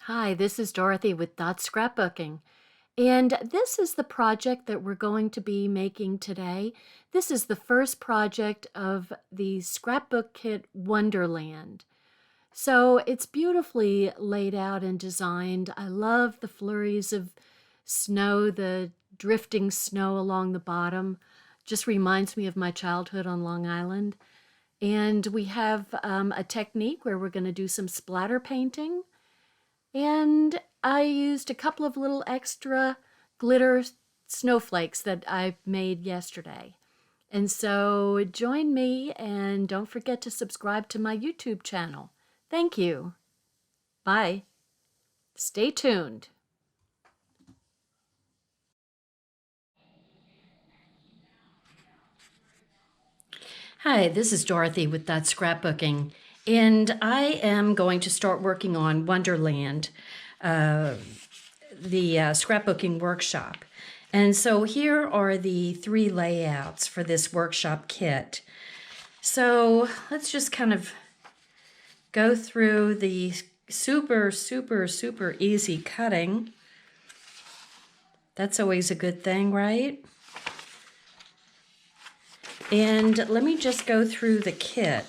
Hi, this is Dorothy with Scrapbooking, and this is the project that we're going to be making today. This is the first project of the Scrapbook Kit Wonderland. So it's beautifully laid out and designed. I love the flurries of snow, the drifting snow along the bottom. Just reminds me of my childhood on Long Island. And we have a technique where we're going to do some splatter painting. And I used a couple of little extra glitter snowflakes that I made yesterday. And so join me and don't forget to subscribe to my YouTube channel. Thank you. Bye. Stay tuned. Hi, this is Dorothy with Scrapbooking, and I am going to start working on Wonderland, the scrapbooking workshop. And so here are the 3 layouts for this workshop kit. So let's just kind of go through the super easy cutting. That's always a good thing, right? And let me just go through the kit.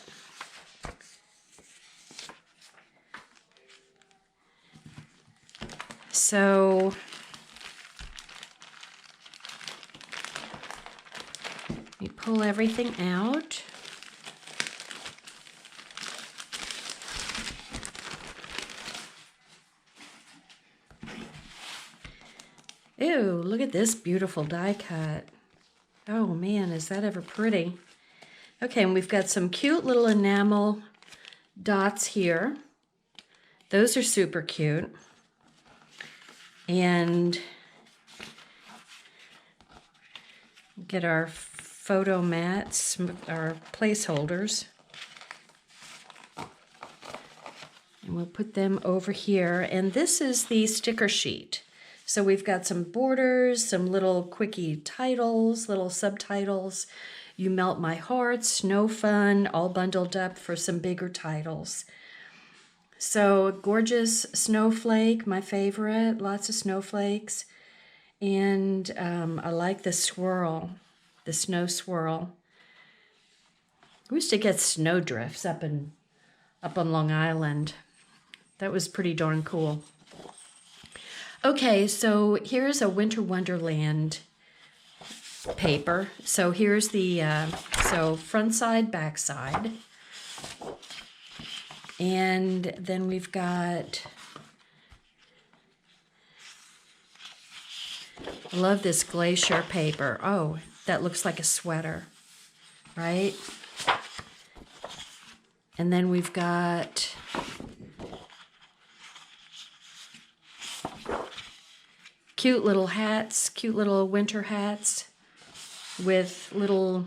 So we pull everything out. Ew, look at this beautiful die cut. Oh man, is that ever pretty? Okay, and we've got some cute little enamel dots here. Those are super cute. And get our photo mats, our placeholders. And we'll put them over here. And this is the sticker sheet. So we've got some borders, some little quickie titles, little subtitles. You Melt My Heart, Snow Fun, all bundled up for some bigger titles. So gorgeous snowflake, my favorite, lots of snowflakes. And I like the swirl, the snow swirl. We used to get snow drifts up on Long Island. That was pretty darn cool. Okay, so here's a Winter Wonderland paper. So here's the front side, back side. And then we've got, I love this glacier paper. Oh, that looks like a sweater, right? And then we've got cute little hats, cute little winter hats with little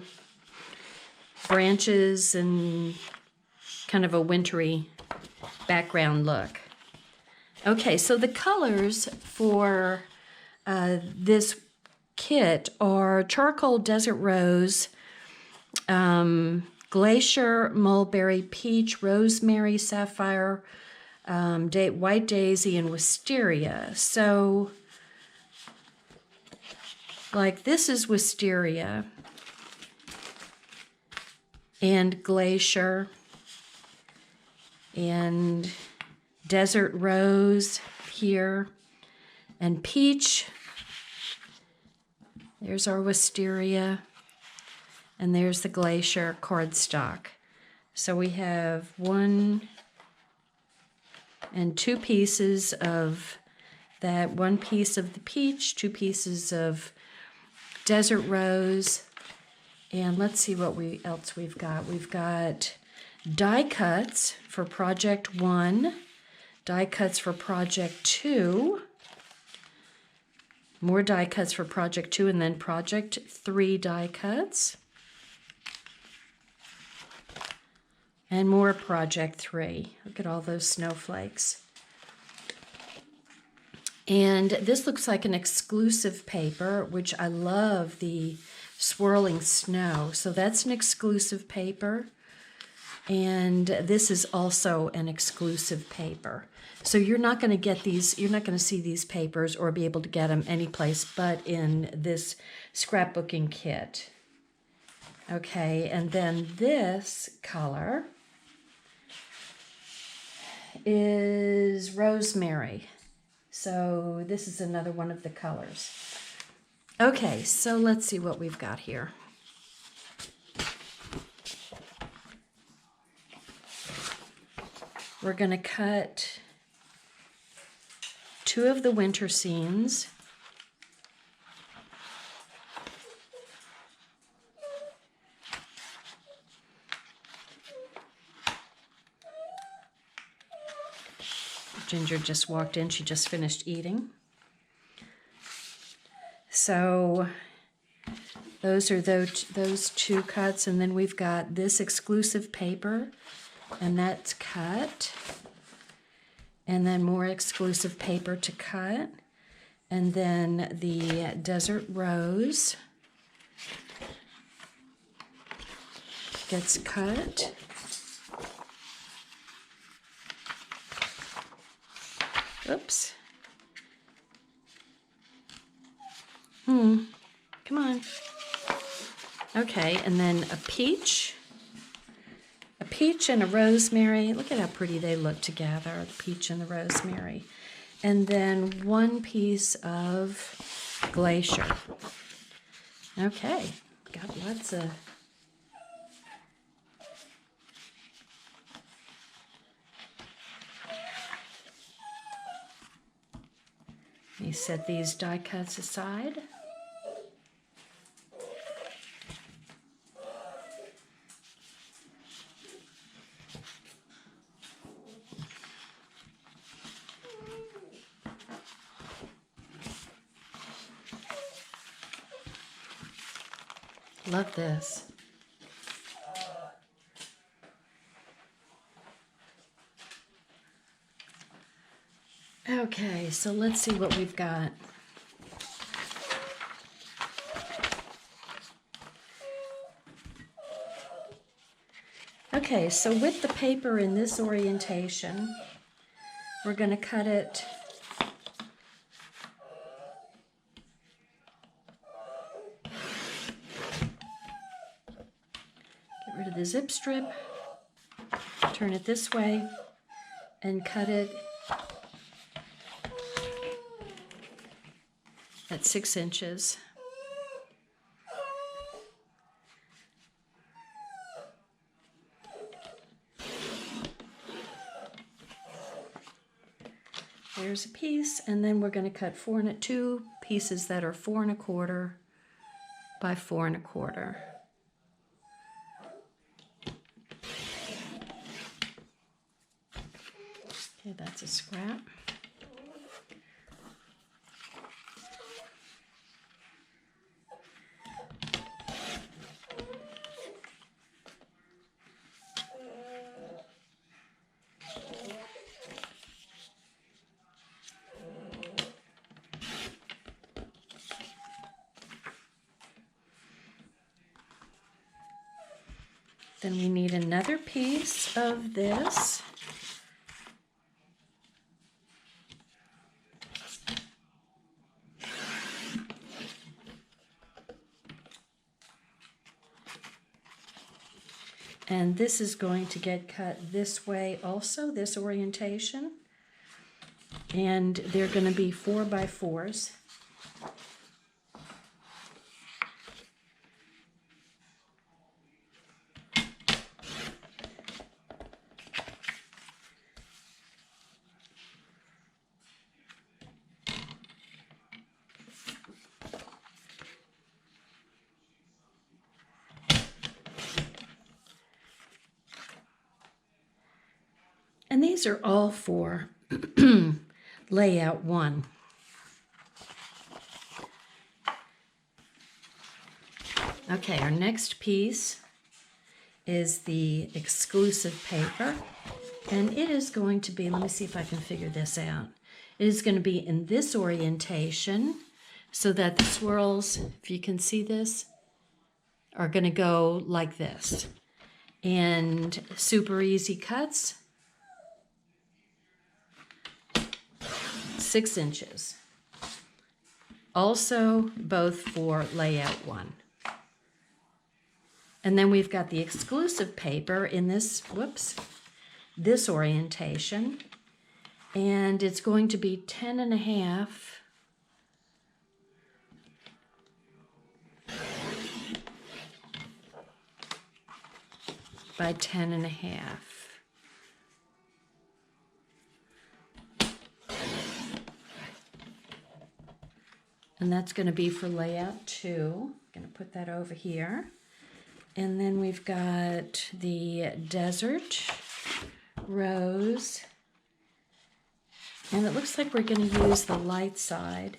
branches and kind of a wintry background look. Okay, so the colors for this kit are charcoal desert rose, glacier mulberry peach, rosemary sapphire, white daisy, and wisteria. So like this is wisteria and glacier and desert rose here and peach. There's our wisteria and there's the glacier cardstock. So we have 1 and 2 pieces of that, 1 piece of the peach, 2 pieces of desert rose, and let's see what else we've got. We've got die cuts for project 1, die cuts for project 2, more die cuts for project 2, and then project 3 die cuts, and more project 3. Look at all those snowflakes. And this looks like an exclusive paper, which I love the swirling snow. So that's an exclusive paper. And this is also an exclusive paper. So you're not going to get these, you're not going to see these papers or be able to get them anyplace but in this scrapbooking kit. Okay, and then this color is rosemary. So this is another one of the colors. Okay, so let's see what we've got here. We're going to cut 2 of the winter scenes. Ginger just walked in. She just finished eating. So those are those 2 cuts, and then we've got this exclusive paper, and that's cut. And then more exclusive paper to cut. And then the Desert Rose gets cut. Oops. Come on. Okay, and then a peach and a rosemary. Look at how pretty they look together, the peach and the rosemary. And then 1 piece of glacier. Okay, got lots of... Let me set these die cuts aside. Love this. Okay, so let's see what we've got. Okay, so with the paper in this orientation, we're going to cut it rid of the zip strip, turn it this way, and cut it at 6 inches. There's a piece, and then we're going to cut 2 pieces that are 4 1/4 by 4 1/4. Okay, that's a scrap. Then we need another piece of this. And this is going to get cut this way also, this orientation. And they're going to be 4 by 4s. And these are all for layout 1. Okay, our next piece is the exclusive paper. And it is going to be, let me see if I can figure this out. It is going to be in this orientation so that the swirls, if you can see this, are going to go like this. and super easy cuts, 6 inches. Also both for layout 1. And then we've got the exclusive paper in this, this orientation, and it's going to be 10.5 by 10.5. And that's going to be for layout 2. I'm going to put that over here. And then we've got the desert rose. And it looks like we're going to use the light side.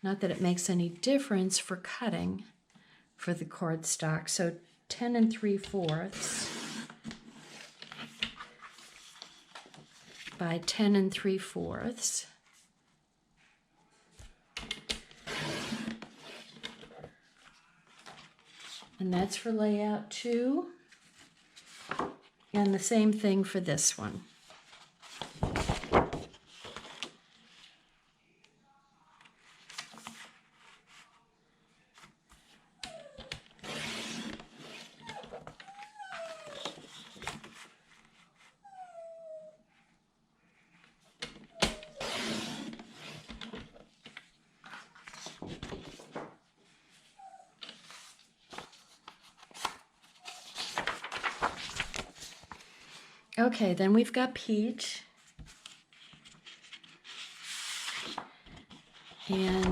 Not that it makes any difference for cutting for the cardstock. So 10 3/4 by 10 3/4. And that's for layout 2. And the same thing for this one. Okay, then we've got peach. And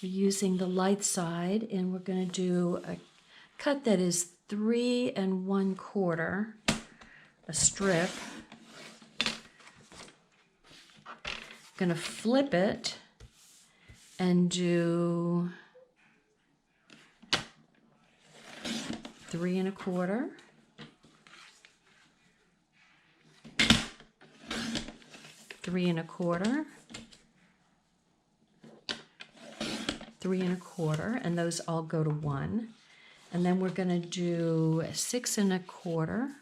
we're using the light side, and we're going to do a cut that is 3 1/4, a strip. Going to flip it and do 3 1/4. 3 1/4, 3 1/4, and those all go to 1. And then we're going to do 6 1/4,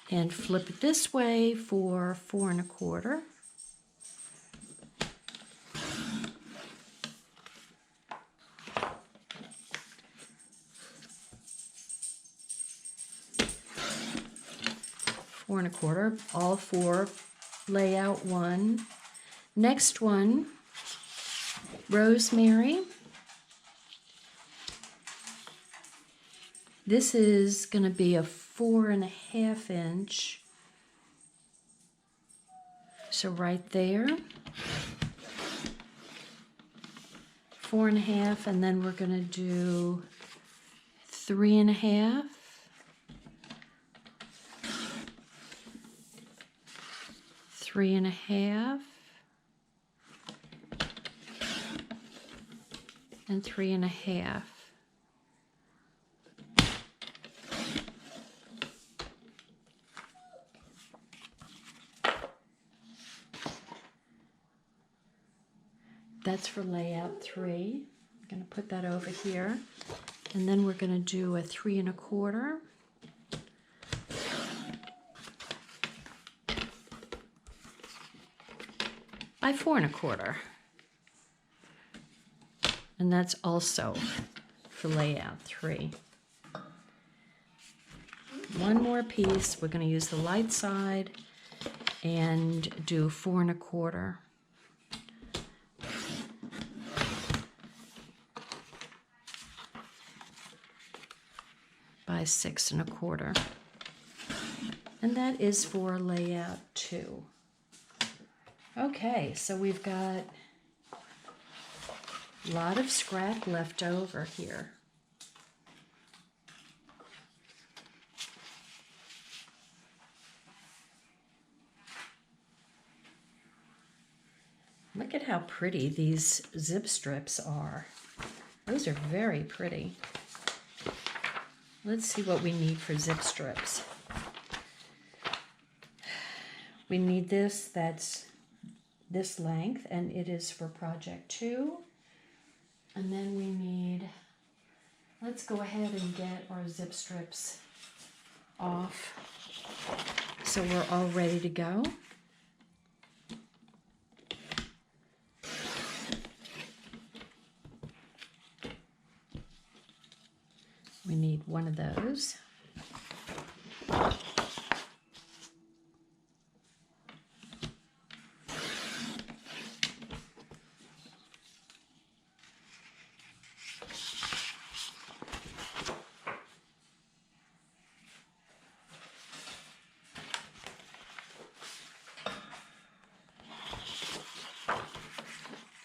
and flip it this way for 4 1/4. Four 1/4, all for layout 1. Next one, rosemary. This is going to be a 4.5 inch. So right there, 4.5, and then we're going to do 3.5. 3.5 and 3.5. That's for layout 3. I'm going to put that over here, and then we're going to do a 3 1/4. By 4 1/4, and that's also for layout 3. One more piece. We're going to use the light side and do 4 1/4. By 6 1/4, and that is for layout 2. Okay, so we've got a lot of scrap left over here. Look at how pretty these zip strips are. Those are very pretty. Let's see what we need for zip strips. We need this, that's this length, and it is for project 2. And then we need, let's go ahead and get our zip strips off so we're all ready to go. We need one of those.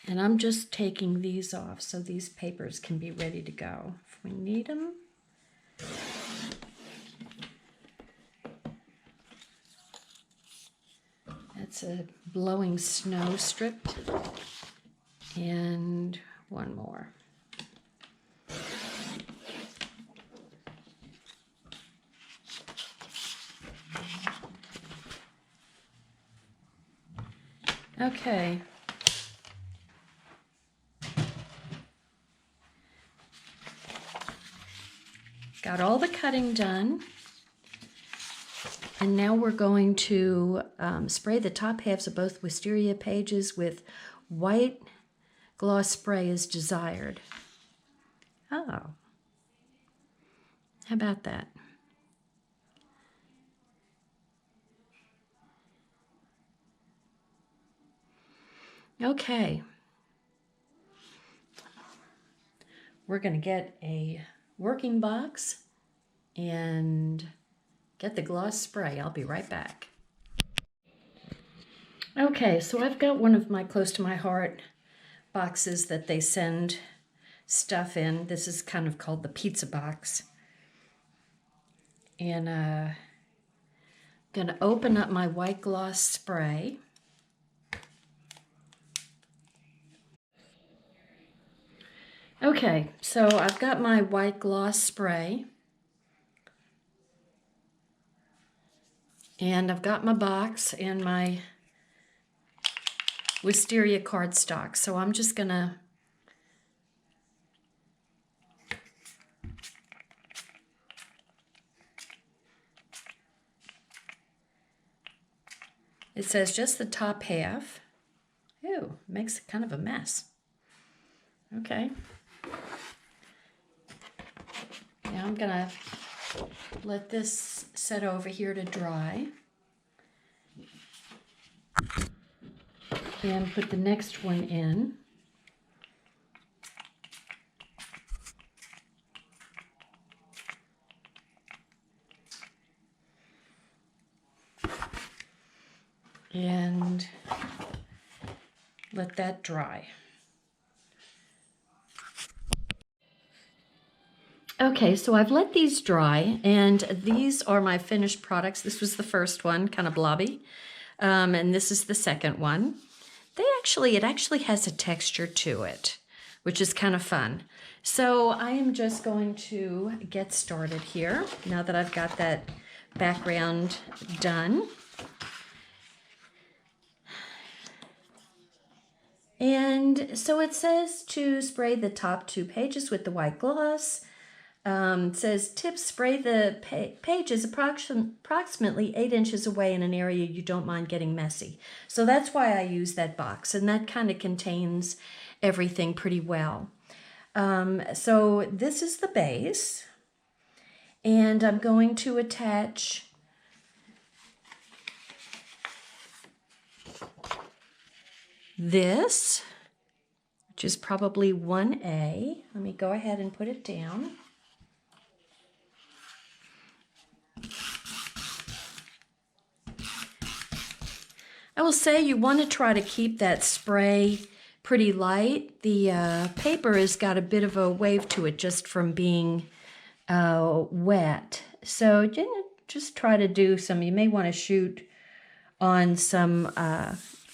And I'm just taking these off so these papers can be ready to go if we need them. That's a blowing snow strip. And one more. Okay. Got all the cutting done. And now we're going to spray the top halves of both wisteria pages with white gloss spray as desired. Oh, how about that? Okay. We're going to get a working box and get the gloss spray. I'll be right back. Okay, so I've got one of my close to my heart boxes that they send stuff in. This is kind of called the pizza box. And I'm going to open up my white gloss spray. Okay, so I've got my white gloss spray. And I've got my box and my wisteria cardstock. So I'm just gonna it says just the top half. Ew, makes kind of a mess. Okay. Now I'm gonna let this set over here to dry. And put the next one in. And let that dry. Okay, so I've let these dry, and these are my finished products. This was the first one, kind of blobby, and this is the second one. It actually has a texture to it, which is kind of fun. So I am just going to get started here now that I've got that background done. And so it says to spray the top 2 pages with the white gloss. It says tips, spray the pages approximately 8 inches away in an area you don't mind getting messy. So that's why I use that box, and that kind of contains everything pretty well. So this is the base, and I'm going to attach this, which is probably 1A. Let me go ahead and put it down. I will say you want to try to keep that spray pretty light. The paper has got a bit of a wave to it just from being wet. So just try to do some, you may want to shoot on some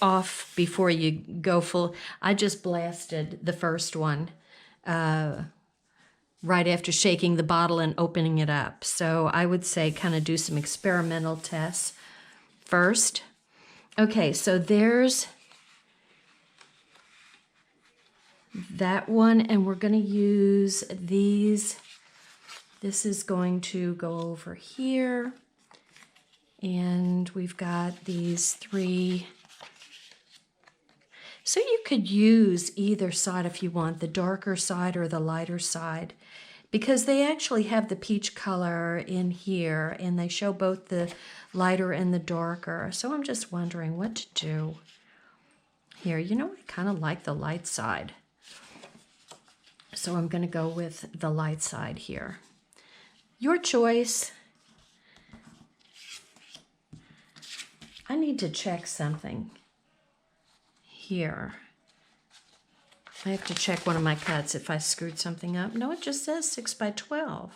off before you go full. I just blasted the first one right after shaking the bottle and opening it up. So I would say kind of do some experimental tests first. Okay, so there's that one, and we're going to use these. This is going to go over here, and we've got these 3. So you could use either side if you want, the darker side or the lighter side, because they actually have the peach color in here, and they show both the lighter and the darker. So I'm just wondering what to do here. You know, I kind of like the light side. So I'm going to go with the light side here. Your choice. I need to check something here. I have to check one of my cuts if I screwed something up. No, it just says 6 by 12.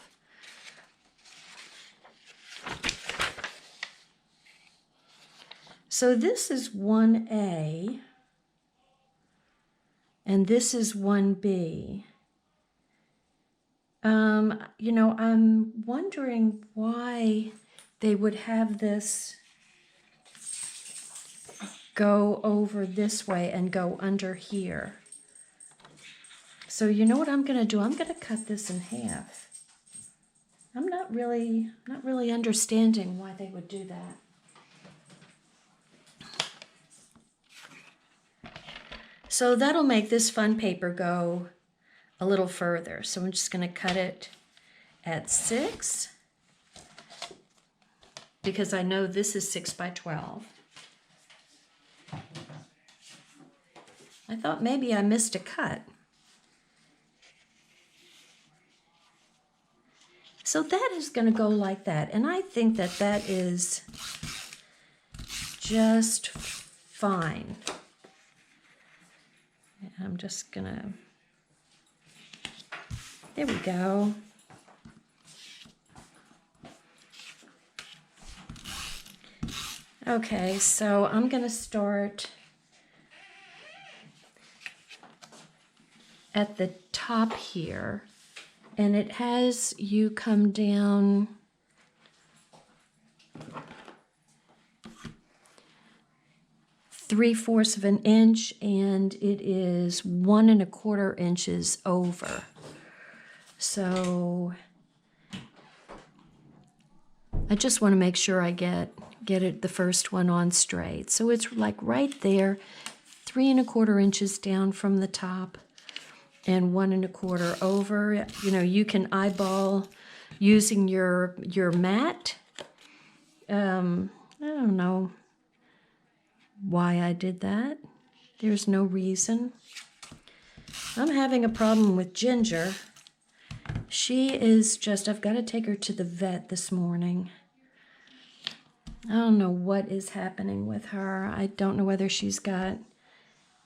So this is 1A, and this is 1B. You know, I'm wondering why they would have this go over this way and go under here. So you know what I'm going to do? I'm going to cut this in half. I'm not really understanding why they would do that. So that'll make this fun paper go a little further. So I'm just going to cut it at 6 because I know this is 6 by 12. I thought maybe I missed a cut. So that is going to go like that. And I think that that is just fine. I'm just going to, there we go. Okay, so I'm going to start at the top here, and it has you come down three-fourths of an inch, and it is 1 1/4 inches over. So I just want to make sure I get it the first one on straight. So it's like right there, 3 1/4 inches down from the top and 1 1/4 over. You know, you can eyeball using your mat. I don't know why I did that. There's no reason. I'm having a problem with Ginger. She is just, I've got to take her to the vet this morning. I don't know what is happening with her. I don't know whether she's got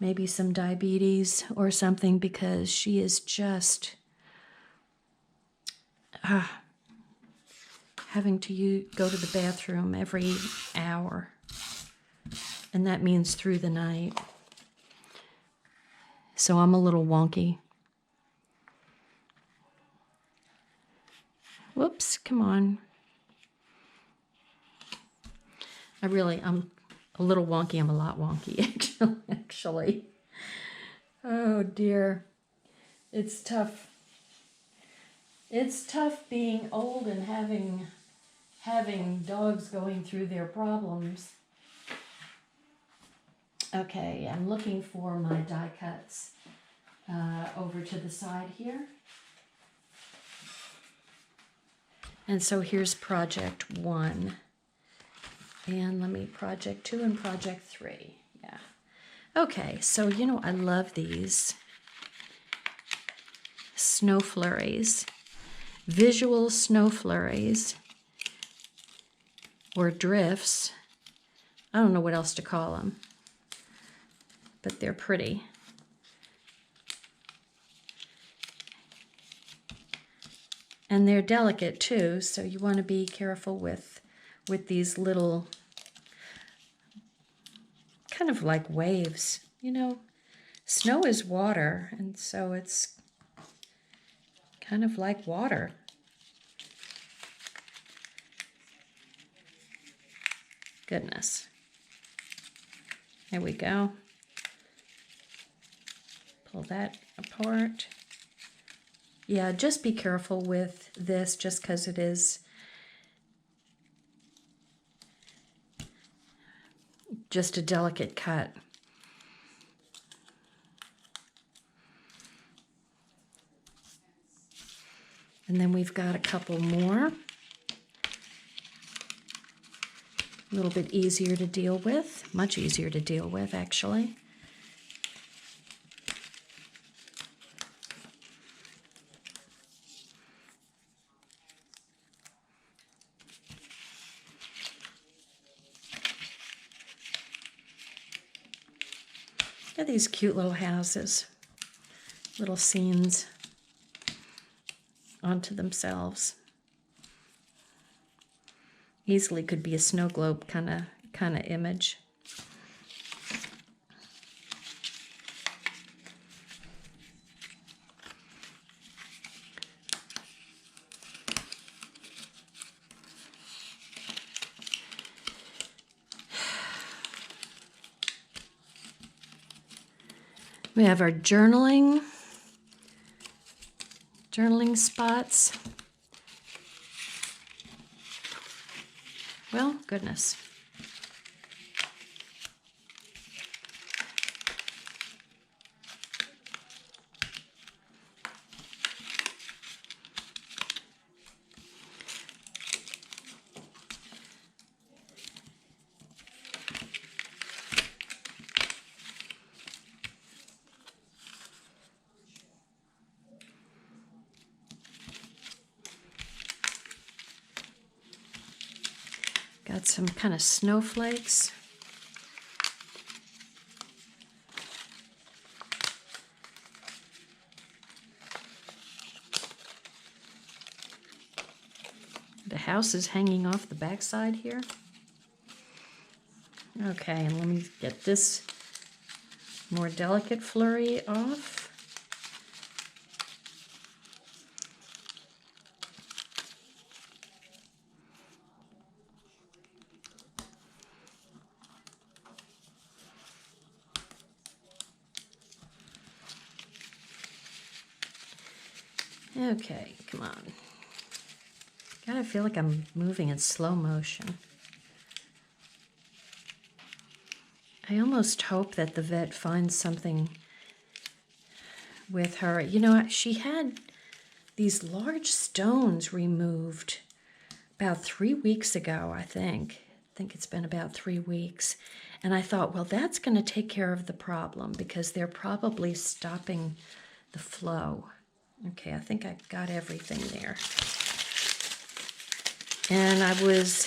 maybe some diabetes or something, because she is just having to go to the bathroom every hour. And that means through the night. So I'm a little wonky. Whoops, come on. I'm a little wonky. I'm a lot wonky, actually. Oh, dear. It's tough. It's tough being old and having dogs going through their problems. Okay, I'm looking for my die cuts over to the side here. And so here's project 1. And let me project 2 and project 3. Yeah. Okay, so you know, I love these snow flurries. Visual snow flurries. Or drifts. I don't know what else to call them. But they're pretty. And they're delicate too, so you want to be careful with these little, kind of like waves. You know, snow is water, and so it's kind of like water. Goodness. There we go. Pull that apart. Yeah, just be careful with this just because it is just a delicate cut. And then we've got a couple more. A little bit easier to deal with, much easier to deal with actually. Look at these cute little houses, little scenes onto themselves. Easily could be a snow globe kind of image. We have our journaling spots. Well, goodness. Got some kind of snowflakes. The house is hanging off the backside here. Okay, and let me get this more delicate flurry off. Okay, come on. God, I feel like I'm moving in slow motion. I almost hope that the vet finds something with her. You know, she had these large stones removed about 3 weeks ago, I think. I think it's been about 3 weeks. And I thought, well, that's going to take care of the problem because they're probably stopping the flow. Okay, I think I got everything there. And I was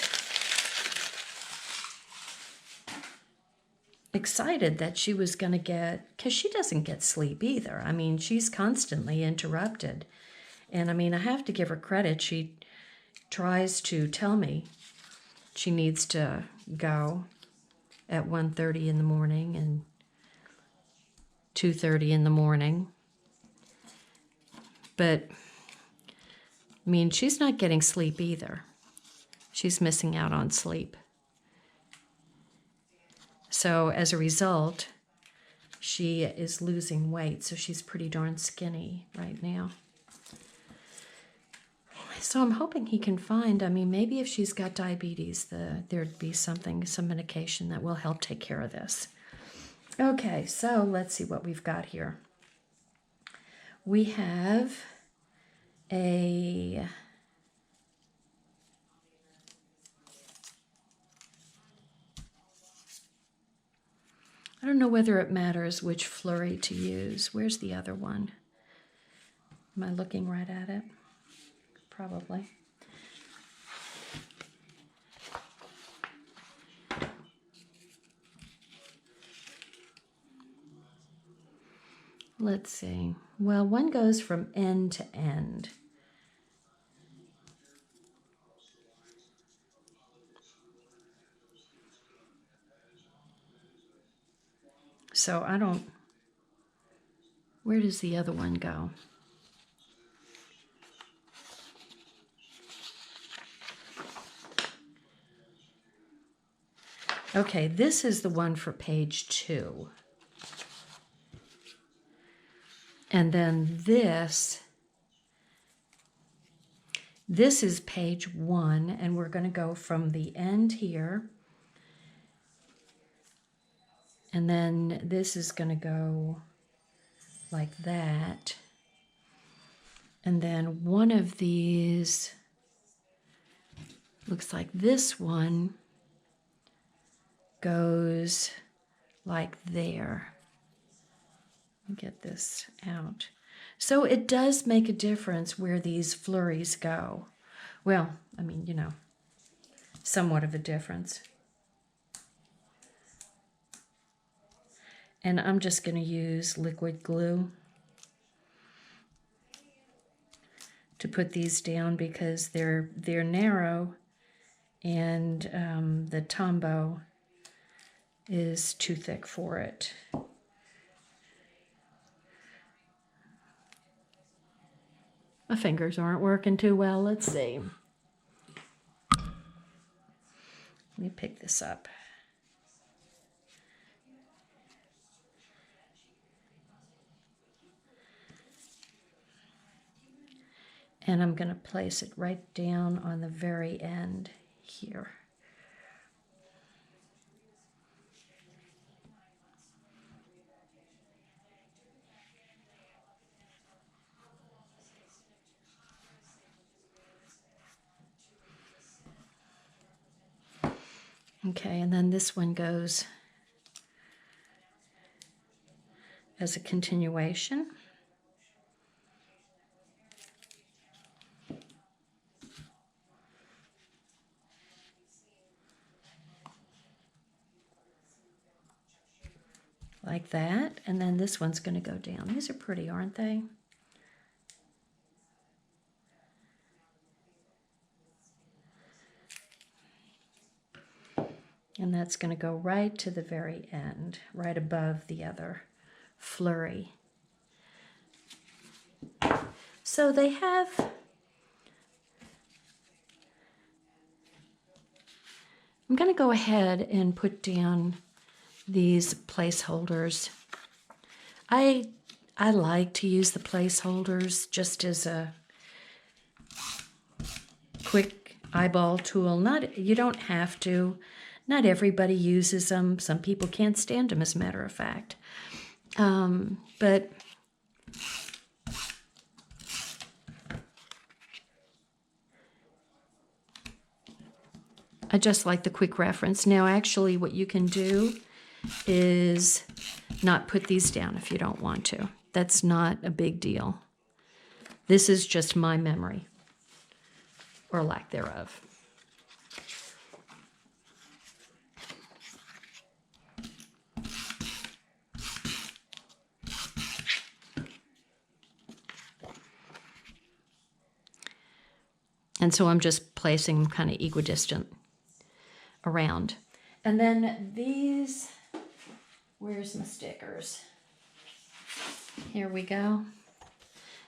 excited that she was going to get, because she doesn't get sleep either. I mean, she's constantly interrupted. And I mean, I have to give her credit. She tries to tell me she needs to go at 1:30 in the morning and 2:30 in the morning. But, I mean, she's not getting sleep either. She's missing out on sleep. So as a result, she is losing weight. So she's pretty darn skinny right now. So I'm hoping he can find, I mean, maybe if she's got diabetes, there'd be some medication that will help take care of this. Okay, so let's see what we've got here. We have I don't know whether it matters which flurry to use. Where's the other one? Am I looking right at it? Probably. Let's see. Well, one goes from end to end. So I don't, where does the other one go? Okay, this is the one for page 2. And then this is page 1, and we're going to go from the end here. And then this is going to go like that. And then one of these looks like this one goes like there. Let me get this out. So it does make a difference where these flurries go. Well, I mean, you know, somewhat of a difference. And I'm just going to use liquid glue to put these down because they're narrow, and the Tombow is too thick for it. My fingers aren't working too well. Let's see. Let me pick this up. And I'm going to place it right down on the very end here. Okay, and then this one goes as a continuation. Like that, and then this one's going to go down. These are pretty, aren't they? And that's going to go right to the very end, right above the other flurry. So they have, I'm going to go ahead and put down these placeholders. I like to use the placeholders just as a quick eyeball tool. You don't have to. Not everybody uses them. Some people can't stand them, as a matter of fact. But I just like the quick reference. Now, actually, what you can do is not put these down if you don't want to. That's not a big deal. This is just my memory, or lack thereof. And so I'm just placing them kind of equidistant around. And then these, where's my stickers? Here we go.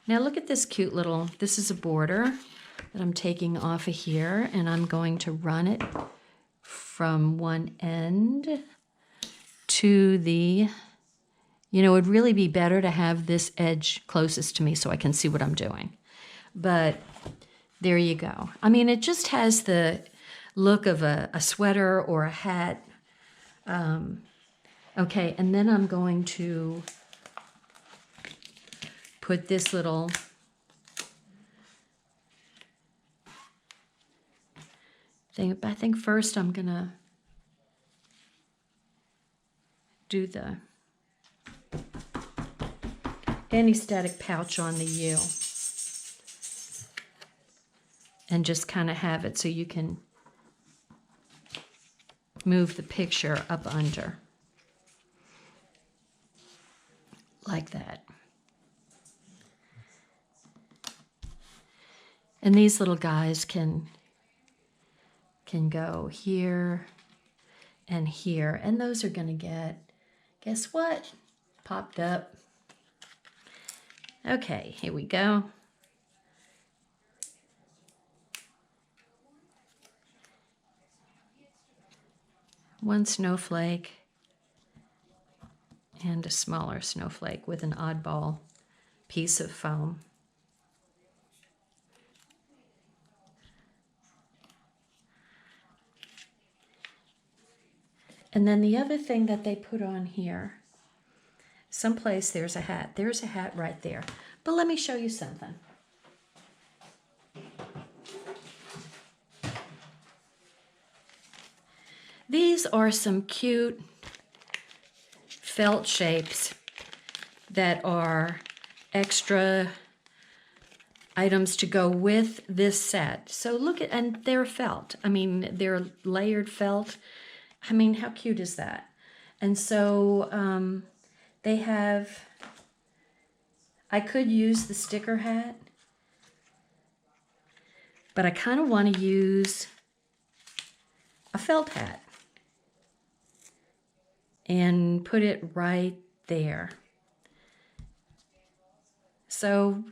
Now look at this cute little, this is a border that I'm taking off of here, and I'm going to run it from one end to the, you know, it would really be better to have this edge closest to me so I can see what I'm doing. But there you go. I mean, it just has the look of a sweater or a hat. Okay, and then I'm going to put this little thing. I think first I'm going to do the anti-static pouch on the U. And just kind of have it so you can move the picture up under. Like that. And these little guys can go here and here. And those are going to get, guess what? Popped up. Okay, here we go. One snowflake and a smaller snowflake with an oddball piece of foam. And then the other thing that they put on here, someplace there's a hat. There's a hat right there. But let me show you something. These are some cute felt shapes that are extra items to go with this set. So look at, and they're felt. I mean, they're layered felt. I mean, how cute is that? And so they have, I could use the sticker hat, but I kind of want to use a felt hat and put it right there. So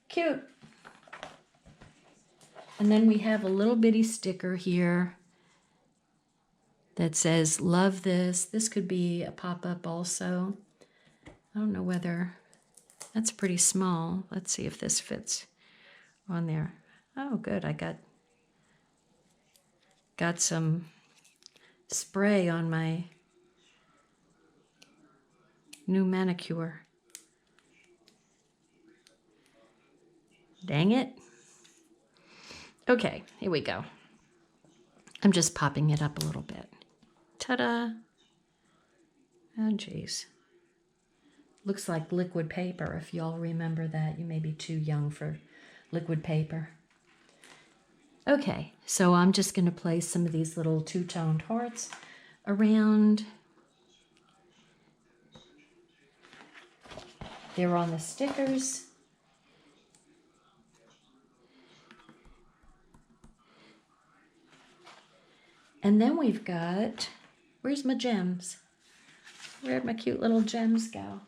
cute. And then we have a little bitty sticker here that says, love this. This could be a pop-up also. I don't know whether, that's pretty small. Let's see if this fits on there. Oh, good, I got some spray on my new manicure. Dang it. Okay, here we go. I'm just popping it up a little bit. Ta-da. Oh, geez. Looks like liquid paper, if y'all remember that. You may be too young for liquid paper. Okay, so I'm just going to place some of these little two-toned hearts around. They're on the stickers. And then we've got, where's my gems? Where'd my cute little gems go?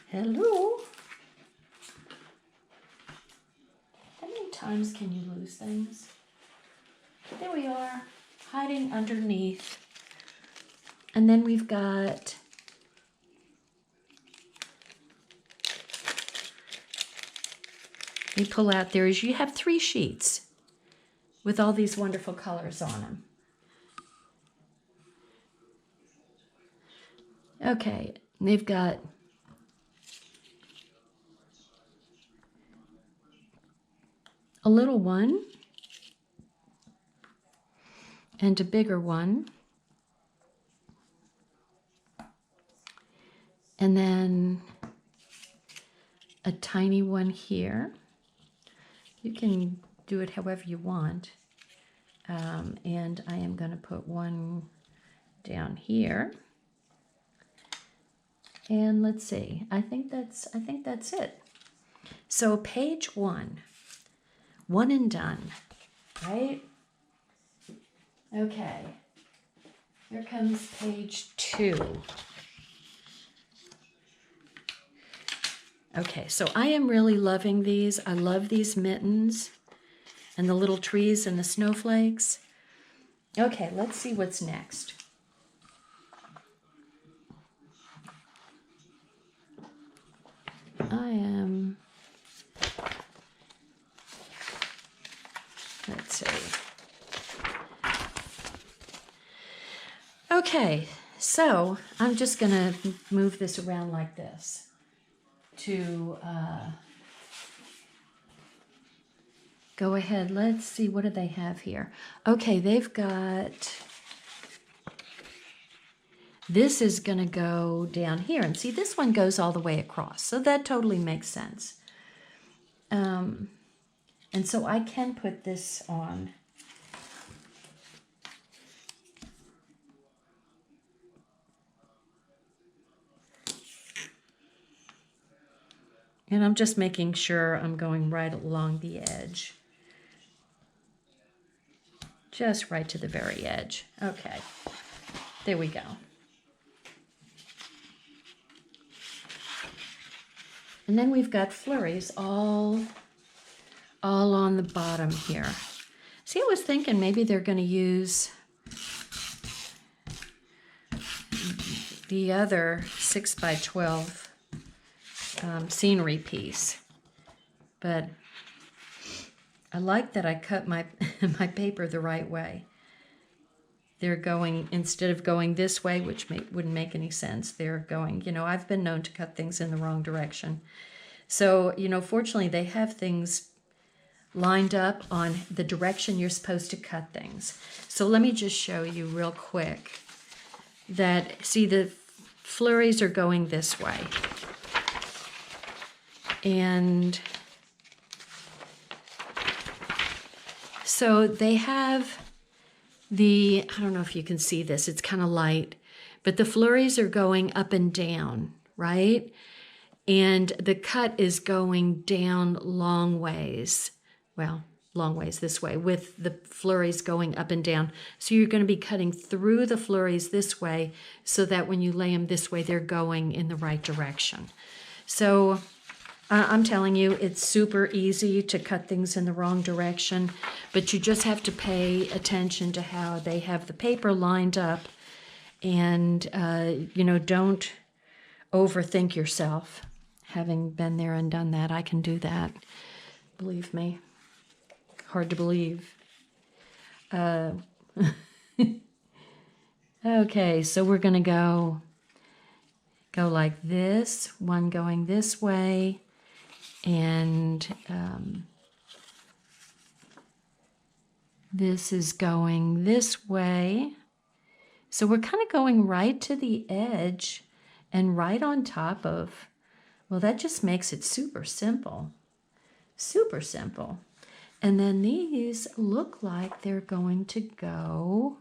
Hello? How many times can you lose things? There we are, hiding underneath. And then we've got you pull out there is you have 3 sheets with all these wonderful colors on them. Okay, they've got a little one and a bigger one. And then a tiny one here. You can do it however you want. And I am going to put one down here. And let's see. I think that's it. So page 1. One and done. Right? Okay. Here comes page 2. Okay, so I am really loving these. I love these mittens and the little trees and the snowflakes. Okay, let's see what's next. Let's see. Okay, so I'm just going to move this around like this to go ahead. Let's see, what do they have here? Okay, they've got, this is going to go down here. And see, this one goes all the way across. So that totally makes sense. And so I can put this on. And I'm just making sure I'm going right along the edge. Just right to the very edge. Okay, there we go. And then we've got flurries all on the bottom here. See, I was thinking maybe they're going to use the other 6 by 12 scenery piece. But I like that I cut my, my paper the right way. They're going, instead of going this way, which wouldn't make any sense, they're going, you know, I've been known to cut things in the wrong direction. So, you know, fortunately they have things lined up on the direction you're supposed to cut things. So let me just show you real quick that, see, the flurries are going this way. And so they have the, I don't know if you can see this, it's kind of light, but the flurries are going up and down, right? And the cut is going down long ways. Well, long ways this way, with the flurries going up and down. So you're going to be cutting through the flurries this way so that when you lay them this way, they're going in the right direction. So I'm telling you, it's super easy to cut things in the wrong direction, but you just have to pay attention to how they have the paper lined up, and, you know, don't overthink yourself. Having been there and done that, I can do that. Believe me. Hard to believe. Okay, so we're going to go like this, one going this way, and this is going this way. So we're kind of going right to the edge and right on top of, well, that just makes it super simple. Super simple. And then these look like they're going to go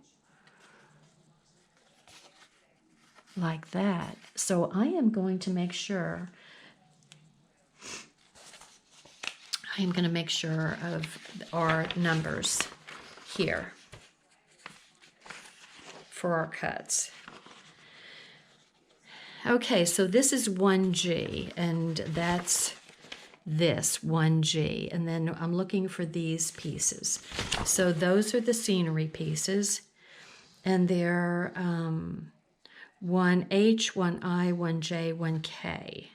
like that. So I am going to make sure, of our numbers here for our cuts. Okay, so this is 1G, and that's this 1G, and then I'm looking for these pieces. So those are the scenery pieces, and they're 1H, 1I, 1J, 1K.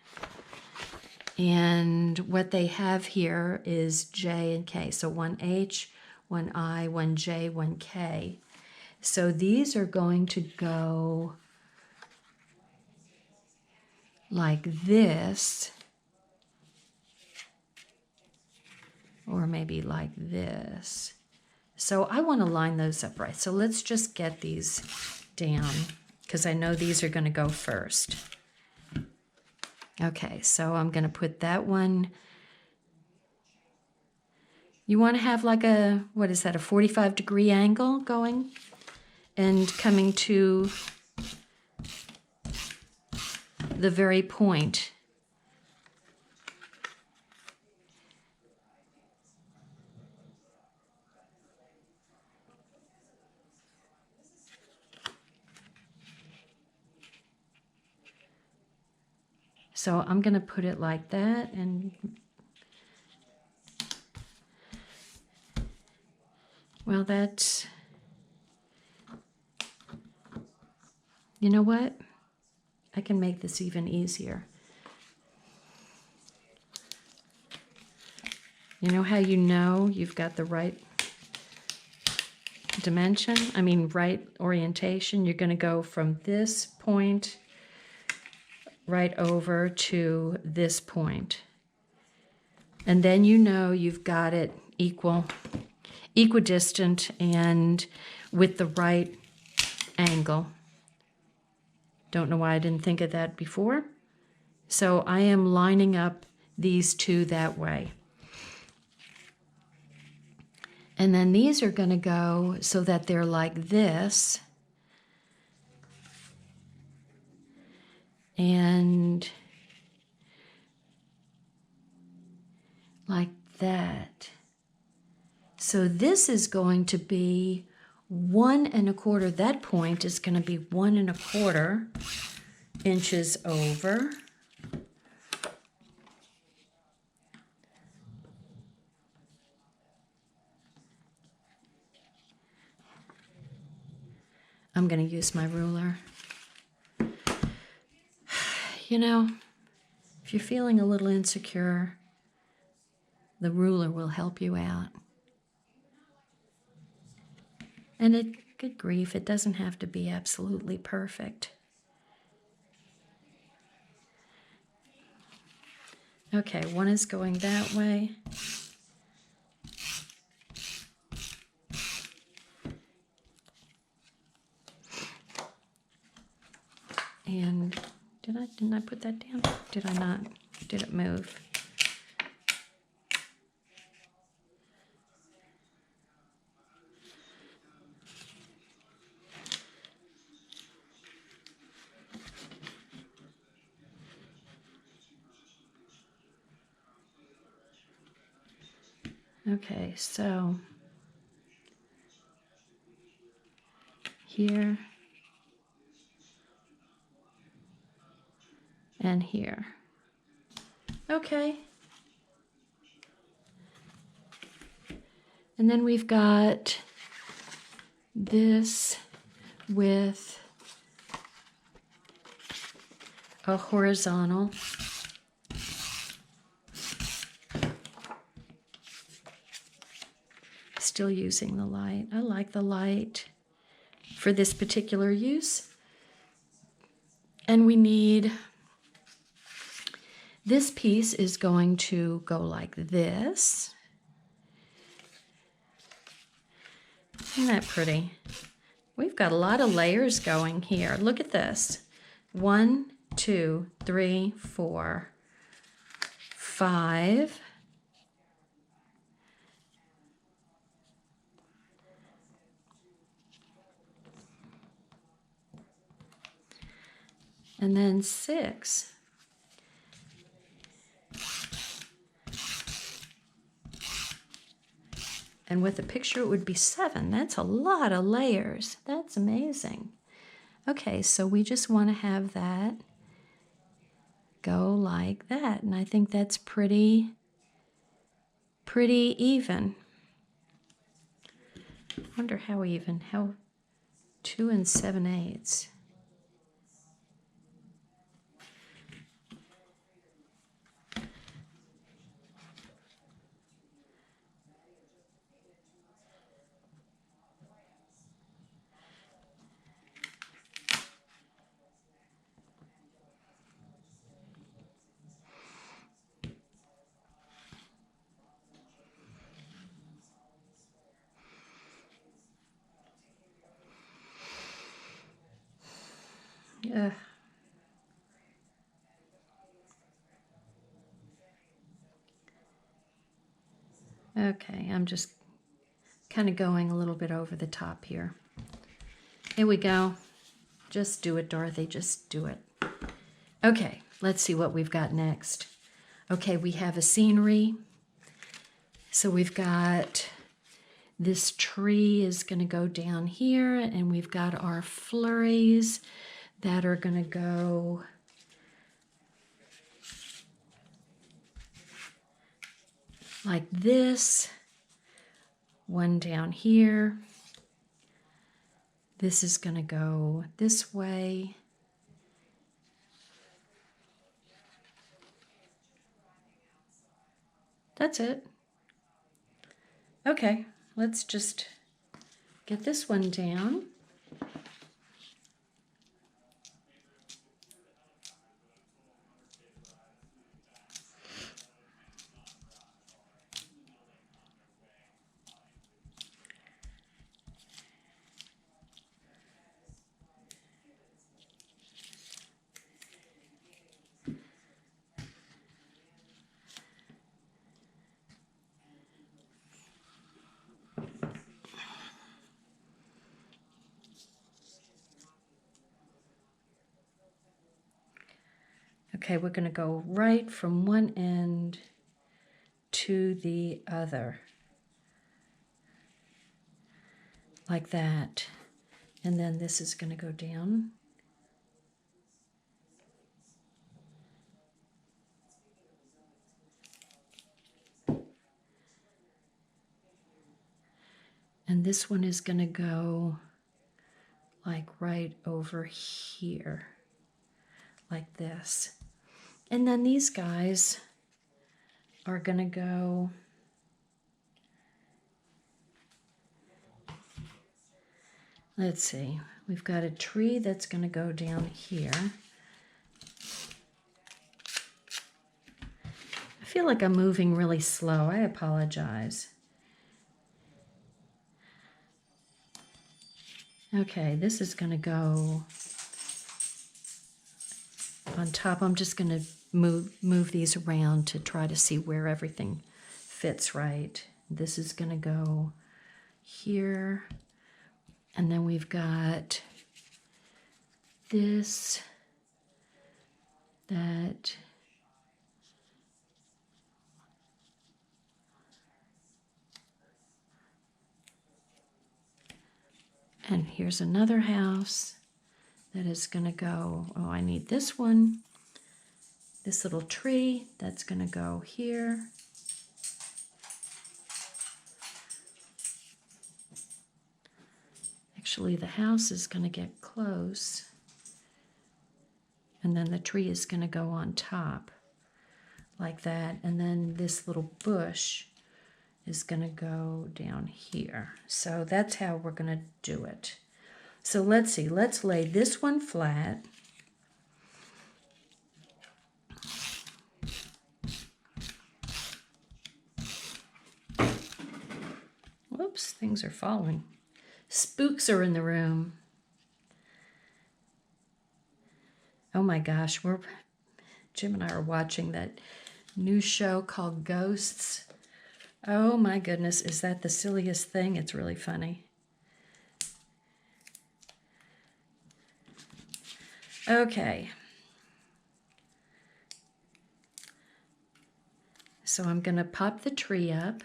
And what they have here is J and K. So 1H, 1I, 1J, 1K. So these are going to go like this, or maybe like this. So I want to line those up right. So let's just get these down, because I know these are going to go first. Okay, so I'm going to put that one. You want to have like a, what is that, a 45-degree angle going and coming to the very point. So I'm going to put it like that, and well, that's, you know what? I can make this even easier. You know how you know you've got the right dimension? I mean, right orientation. You're going to go from this point right over to this point. And then you know you've got it equidistant and with the right angle. Don't know why I didn't think of that before. So I am lining up these two that way. And then these are going to go so that they're like this. And like that. So this is going to be 1 1/4. That point is going to be 1 1/4 inches over. I'm going to use my ruler. you know, if you're feeling a little insecure, the ruler will help you out. And good grief, it doesn't have to be absolutely perfect. Okay, one is going that way. And didn't I put that down? Did I not? Did it move? Okay, so here and here. Okay. And then we've got this with a horizontal. Still using the light. I like the light for this particular use. And we need, this piece is going to go like this. Isn't that pretty? We've got a lot of layers going here. Look at this. 1, 2, 3, 4, 5. And then 6. And with a picture, it would be 7. That's a lot of layers. That's amazing. Okay, so we just want to have that go like that. And I think that's pretty even. I wonder how even. How 2 7/8. Yeah. Okay, I'm just kind of going a little bit over the top here. Here we go. Just do it, Dorothy. Just do it. Okay, let's see what we've got next. Okay, we have a scenery. So we've got this tree is going to go down here, and we've got our flurries that are going to go like this. One down here. This is going to go this way. That's it. Okay, let's just get this one down. Okay, we're going to go right from one end to the other, like that. And then this is going to go down. And this one is going to go like right over here, like this. And then these guys are going to go let's see, we've got a tree that's going to go down here. I feel like I'm moving really slow. I apologize. Okay, this is going to go on top. I'm just going to move these around to try to see where everything fits right. This is going to go here. And then we've got this, that, and here's another house that is going to go, oh, I need this one. This little tree, that's going to go here. Actually, the house is going to get close. And then the tree is going to go on top like that. And then this little bush is going to go down here. So that's how we're going to do it. So let's see, let's lay this one flat. Whoops, things are falling. Spooks are in the room. Oh my gosh, Jim and I are watching that new show called Ghosts. Oh my goodness, is that the silliest thing? It's really funny. Okay. So I'm going to pop the tree up.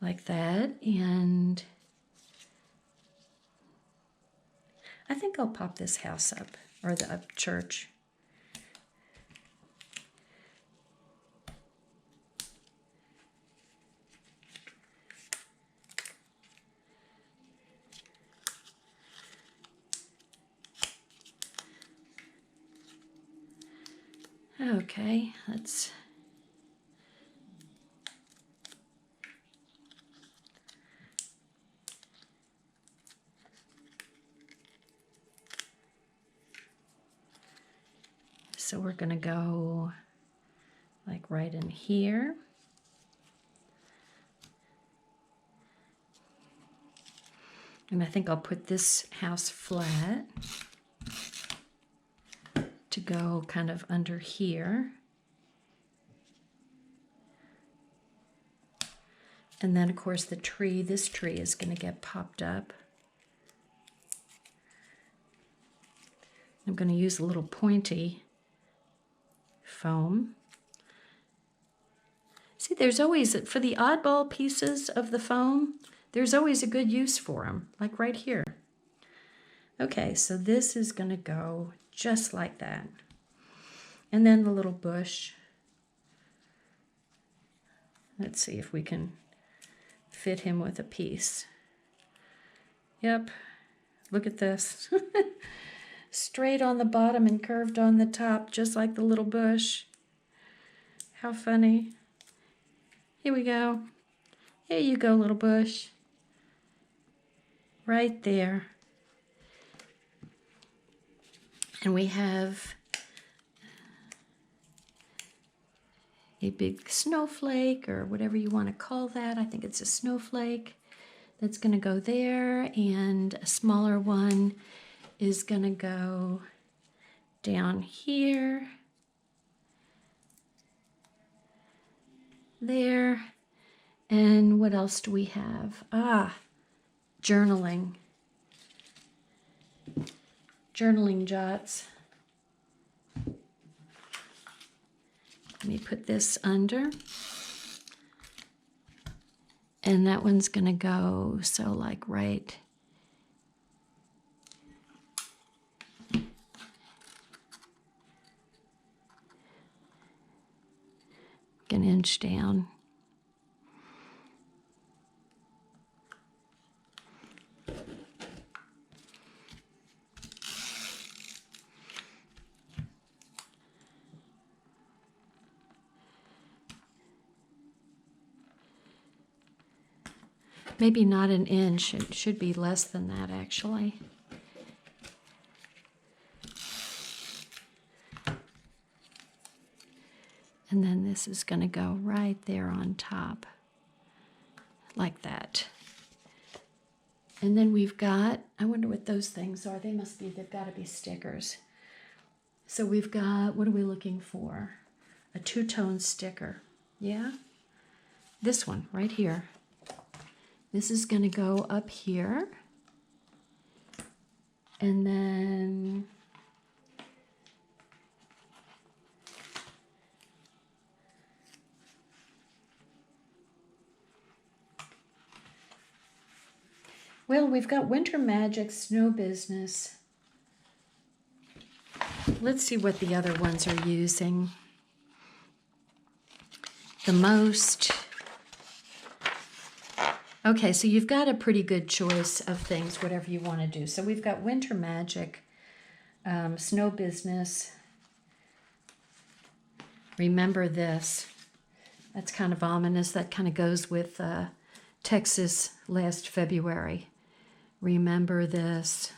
Like that, and I think I'll pop this house up, or the church. Okay, let's so we're going to go like right in here. And I think I'll put this house flat to go kind of under here. And then of course the tree, this tree is going to get popped up. I'm going to use a little pointy foam. See, there's always, for the oddball pieces of the foam, there's always a good use for them, like right here. Okay, so this is going to go just like that. And then the little bush. Let's see if we can fit him with a piece. Yep, look at this. Straight on the bottom and curved on the top, just like the little bush. How funny. Here we go. Here you go, little bush. Right there. And we have a big snowflake, or whatever you want to call that. I think it's a snowflake that's going to go there, and a smaller one is going to go down here, there, and what else do we have? Journaling. Journaling jots. Let me put this under. And that one's going to go, so like right an inch down. Maybe not an inch. It should be less than that, actually. And then this is going to go right there on top, like that. And then we've got, I wonder what those things are. They've got to be stickers. So we've got, what are we looking for? A two-tone sticker. Yeah? This one right here. This is going to go up here. And then well, we've got Winter Magic, Snow Business. Let's see what the other ones are using the most. Okay, so you've got a pretty good choice of things, whatever you want to do. So we've got Winter Magic, Snow Business. Remember this. That's kind of ominous. That kind of goes with Texas last February. Remember this.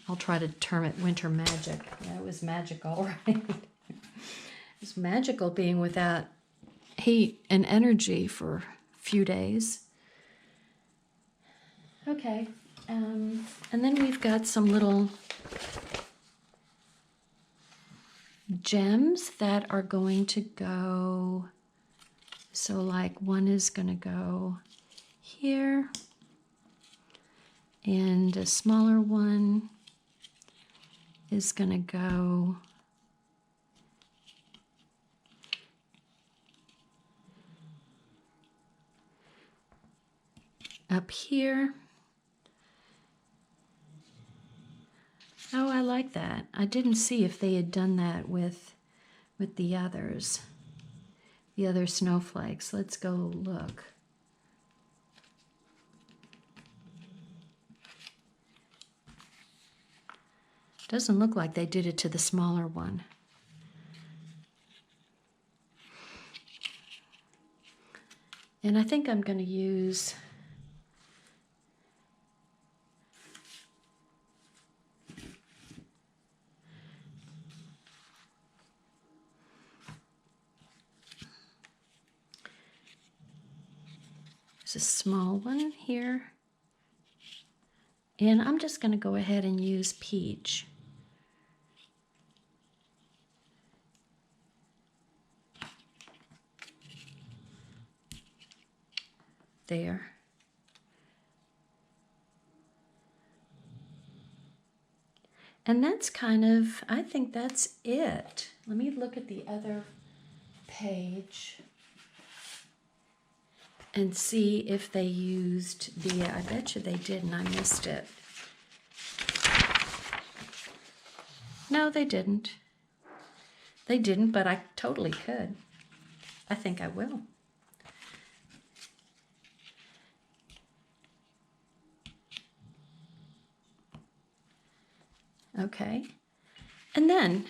I'll try to term it Winter Magic. Yeah, it was magical, right? It's magical being without heat and energy for a few days. Okay, and then we've got some little gems that are going to go, so like one is going to go here, and a smaller one is going to go up here. Oh, I like that. I didn't see if they had done that with the others, the other snowflakes. Let's go look. Doesn't look like they did it to the smaller one. And I think I'm going to use a small one here. And I'm just going to go ahead and use peach. There. And that's kind of, I think that's it. Let me look at the other page and see if they used the, I bet you they did and I missed it. No, they didn't. They didn't, but I totally could. I think I will. Okay. And then,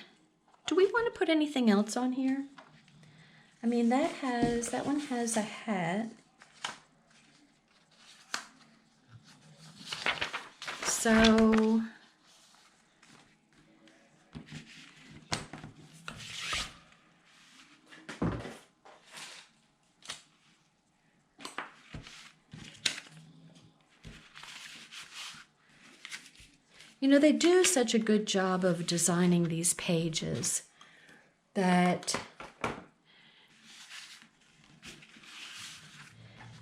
do we want to put anything else on here? I mean, that one has a hat. So you know, they do such a good job of designing these pages that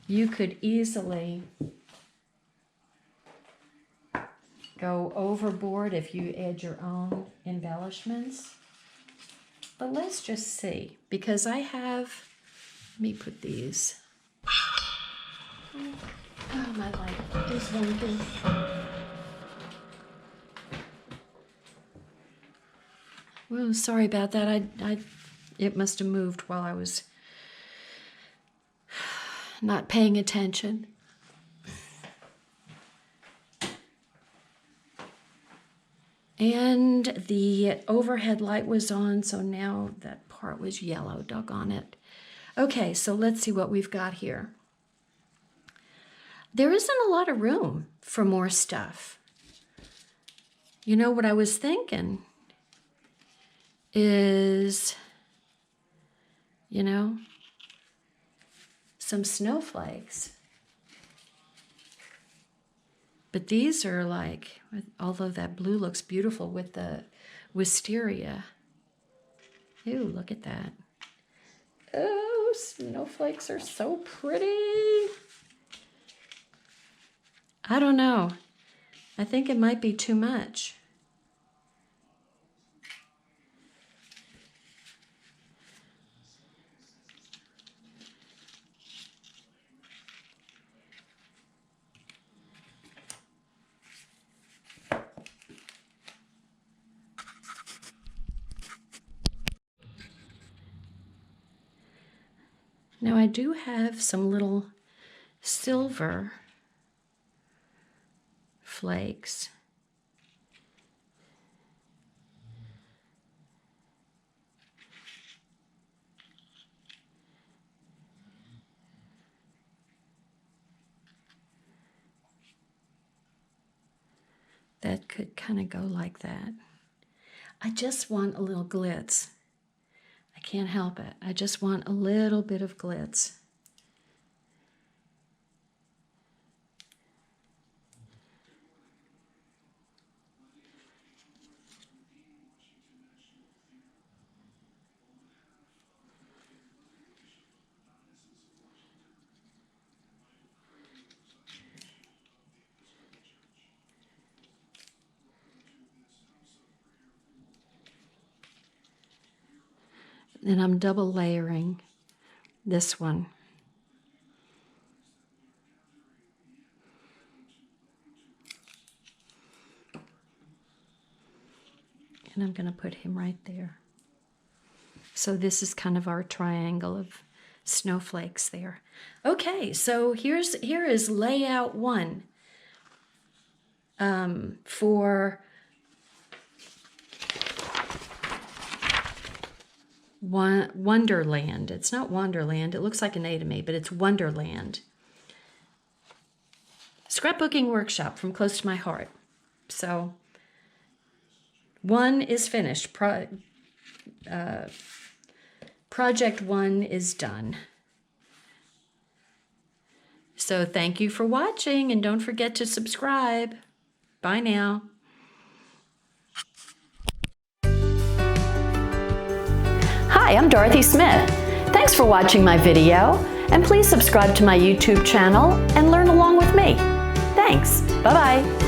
you could easily go overboard if you add your own embellishments. But let's just see, because I have, let me put these. Oh, my light is wonky. Well, sorry about that. It must have moved while I was not paying attention. And the overhead light was on, so now that part was yellow, doggone it. Okay, so let's see what we've got here. there isn't a lot of room for more stuff. You know what I was thinking is, you know, some snowflakes. But these are like, although that blue looks beautiful with the wisteria. Ooh, look at that. Oh, snowflakes are so pretty. I don't know. I think it might be too much. Now I do have some little silver flakes. That could kind of go like that. I just want a little glitz. I can't help it. I just want a little bit of glitz. And I'm double layering this one. And I'm going to put him right there. So this is kind of our triangle of snowflakes there. Okay, so here is layout one for Wonderland. It's not Wonderland. It looks like an A to me, but it's Wonderland. Scrapbooking workshop from close to my heart. So one is finished. Project one is done. So thank you for watching, and don't forget to subscribe. Bye now. Hi, I'm Dorothy Smith. Thanks for watching my video, and please subscribe to my YouTube channel and learn along with me. Thanks. Bye-bye.